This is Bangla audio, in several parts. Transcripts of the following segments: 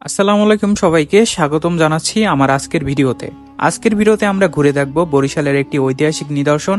আসসালামু আলাইকুম, সবাইকে স্বাগতম জানাচ্ছি আমার আজকের ভিডিওতে আমরা ঘুরে দেখব বরিশালের একটি ঐতিহাসিক নিদর্শন,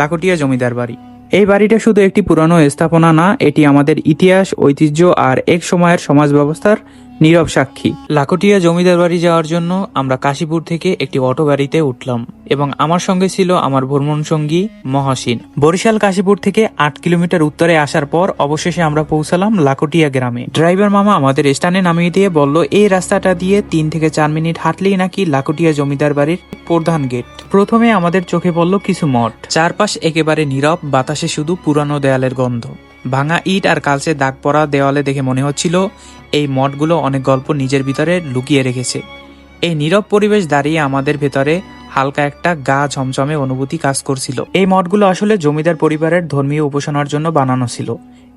লাখটিয়া জমিদার বাড়ি। এই বাড়িটা শুধু একটি পুরানো স্থাপনা না, এটি আমাদের ইতিহাস, ঐতিহ্য আর এক সময়ের সমাজ ব্যবস্থার নীরব সাক্ষী। লাখটিয়া জমিদার বাড়ি যাওয়ার জন্য আমরা কাশীপুর থেকে একটি অটো গাড়িতে উঠলাম এবং আমার সঙ্গে ছিল আমার ভ্রমণ সঙ্গী মহসিন। বরিশাল কাশীপুর থেকে ৮ কিলোমিটার উত্তরে আসার পর অবশেষে আমরা পৌঁছালাম লাখটিয়া গ্রামে। ড্রাইভার মামা আমাদের স্থানে নামিয়ে দিয়ে বলল, এই রাস্তাটা দিয়ে ৩ থেকে ৪ মিনিট হাঁটলেই নাকি লাখটিয়া জমিদার বাড়ির প্রধান গেট। প্রথমে আমাদের চোখে পড়ল কিছু মঠ, চারপাশ একেবারে নীরব, বাতাসে শুধু পুরানো দেয়ালের গন্ধ। ভাঙা ইট আর কালচে দাগ পড়া দেওয়ালে দেখে মনে হচ্ছিল এই মঠগুলো অনেক গল্প নিজের ভিতরে লুকিয়ে রেখেছে। এই নীরব পরিবেশ দাঁড়িয়ে আমাদের ভেতরে হালকা একটা গা ঝমঝমে অনুভূতি কাজ করছিল। এই মঠগুলো আসলে জমিদার পরিবারের ধর্মীয় উপাসনার জন্য বানানো ছিল।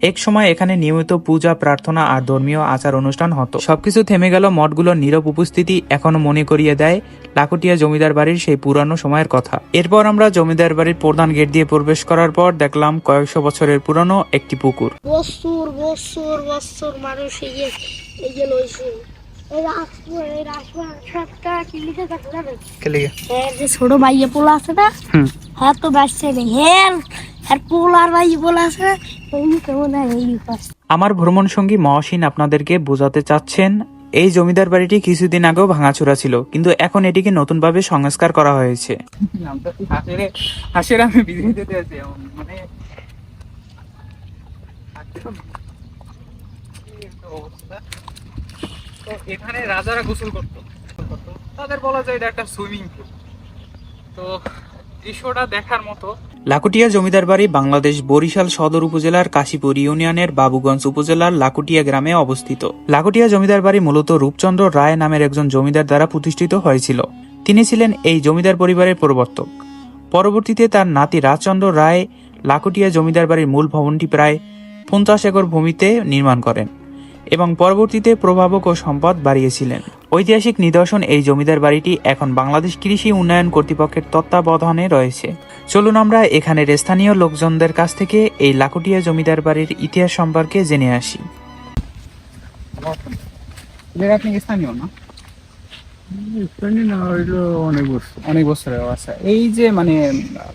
এক সময় এখানে নিয়মিত পূজা, প্রার্থনা আর ধর্মীয় আচার অনুষ্ঠান হতো। সবকিছু থেমে গেল, মঠগুলোর নীরব উপস্থিতি এখনো মনে করিয়ে দেয় লাখটিয়া জমিদার বাড়ির সেই পুরানো সময়ের কথা। এরপর আমরা জমিদার বাড়ির প্রধান গেট দিয়ে প্রবেশ করার পর দেখলাম কয়েকশো বছরের পুরানো একটি পুকুর। বছর বছর বছর মানুষ এই যে লইছে ছোট ভাইয়া পোলা আছে না, হ্যাঁ তো বাচ্চা নেই, হ্যাঁ পোলার ভাই পোলা আছে। আমার ভ্রমণ সঙ্গী মহসিন আপনাদেরকে বোঝাতে চাচ্ছেন, এই জমিদার বাড়িটি কিছুদিন আগেও ভাঙাচোরা ছিল, কিন্তু এখন এটিকে নতুনভাবে সংস্কার করা হয়েছে। এখানে রাজারা গোসল করতো, তাদের বলা যায় এটা একটা সুইমিং পুল। তো দৃশ্যটা দেখার মতো। লাখটিয়া জমিদার বাড়ি বাংলাদেশ বরিশাল সদর উপজেলার কাশীপুর ইউনিয়নের বাবুগঞ্জ উপজেলার লাখটিয়া গ্রামে অবস্থিত। লাখটিয়া জমিদার বাড়ি মূলত রূপচন্দ্র রায় নামের একজন জমিদার দ্বারা প্রতিষ্ঠিত হয়েছিল। তিনি ছিলেন এই জমিদার পরিবারের প্রবর্তক। পরবর্তীতে তার নাতি রাজচন্দ্র রায় লাখটিয়া জমিদার বাড়ির মূল ভবনটি প্রায় 50 একর ভূমিতে নির্মাণ করেন এবং পরবর্তীতে প্রভাবক ও সম্পদ বাড়িয়েছিলেন। ঐতিহাসিক নিদর্শন এই জমিদার বাড়িটি এখন বাংলাদেশ কৃষি উন্নয়ন কর্তৃপক্ষের তত্ত্বাবধানে রয়েছে। চলুন আমরা এখানের স্থানীয় লোকজনদের কাছ থেকে এই লাখটিয়া জমিদার বাড়ির ইতিহাস সম্পর্কে জেনে আসি। আপনি স্থানীয় না? অনেক বছর। আচ্ছা, এই যে মানে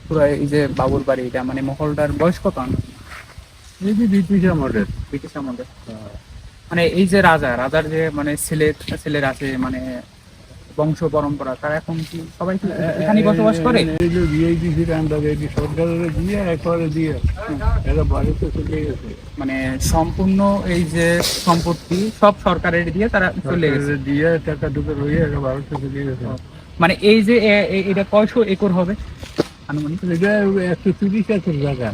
পুরো এই যে বাবুর বাড়ি, এটা মানে মহলটার বয়স কত? ব্রিটিশ আমলের। মানে এই যে রাজার যে মানে ছেলের আছে, মানে বংশ পরম্পরা, তারা এখন কি সবাই কি এখানে বসবাস করে? মানে সম্পূর্ণ এই যে সম্পত্তি সব সরকারের দিয়ে তারা চলে গেছে, দিয়ে টাকা টুকা রয়ে ভারতে চলে গেছে। মানে এই যে এটা কয়শো একর হবে আনুমানিক? এটা 130 একর জায়গা,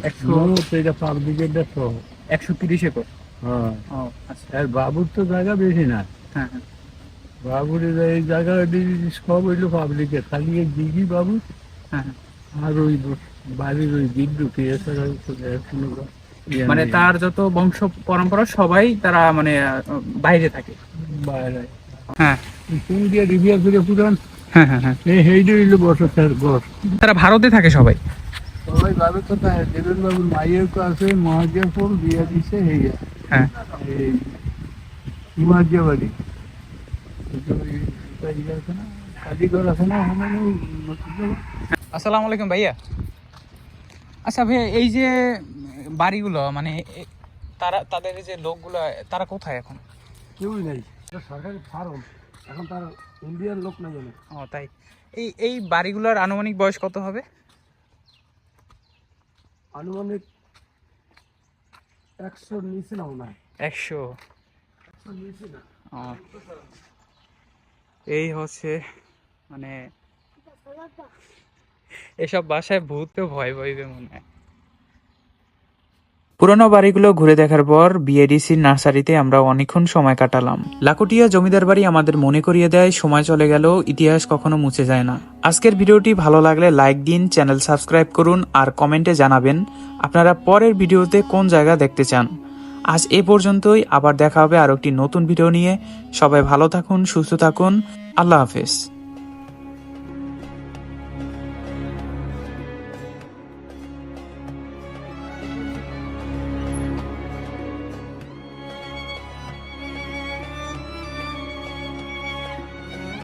130 একর। আর বাবুর তো জায়গা বেশি না। হ্যাঁ, বাবুর এই জায়গা সব হইলো পাবলিকের, খালি দিঘি বাবুর। হ্যাঁ, আর ওই বাড়ির ওই বিদ্যুৎ, মানে তার যত বংশ পরম্পরা সবাই তারা মানে বাইরে থাকে, বাইরে। হ্যাঁ, কোন দিয়ে রিভিয়ার করে পুরান। হ্যাঁ হ্যাঁ হ্যাঁ, এইটা হইলো বসতের ঘর। তারা ভারতে থাকে সবাই ভারতে থাকে। দেবেন বাবুর মাইয়ের তো আছে মহাজিয়াপুর, বিয়ে দিছে। হ্যাঁ, এই বাড়ি আসসালামু আলাইকুম ভাইয়া। আচ্ছা ভাইয়া, এই যে বাড়িগুলো মানে তাদের যে লোকগুলো, তারা কোথায় এখন? কেউই নাই, সরকারি ফার্ম, এখন তার ইন্ডিয়ার লোক নাই জানে। ও তাই। এই বাড়িগুলোর আনুমানিক বয়স কত হবে? আনুমানিক 100 নিচে না মনে হয়। 100 নিচে না। এই হচ্ছে মানে এসব বাসায় ভূতও ভয় পাইবে মনে হয়। পুরনো বাড়িগুলো ঘুরে দেখার পর বিএডিসির নার্সারিতে আমরা অনেকক্ষণ সময় কাটালাম। লাখটিয়া জমিদার বাড়ি আমাদের মনে করিয়ে দেয় সময় চলে গেল, ইতিহাস কখনো মুছে যায় না। আজকের ভিডিওটি ভালো লাগলে লাইক দিন, চ্যানেল সাবস্ক্রাইব করুন আর কমেন্টে জানাবেন আপনারা পরের ভিডিওতে কোন জায়গা দেখতে চান। আজ এ পর্যন্তই, আবার দেখা হবে আরো একটি নতুন ভিডিও নিয়ে। সবাই ভালো থাকুন, সুস্থ থাকুন, আল্লাহ হাফেজ।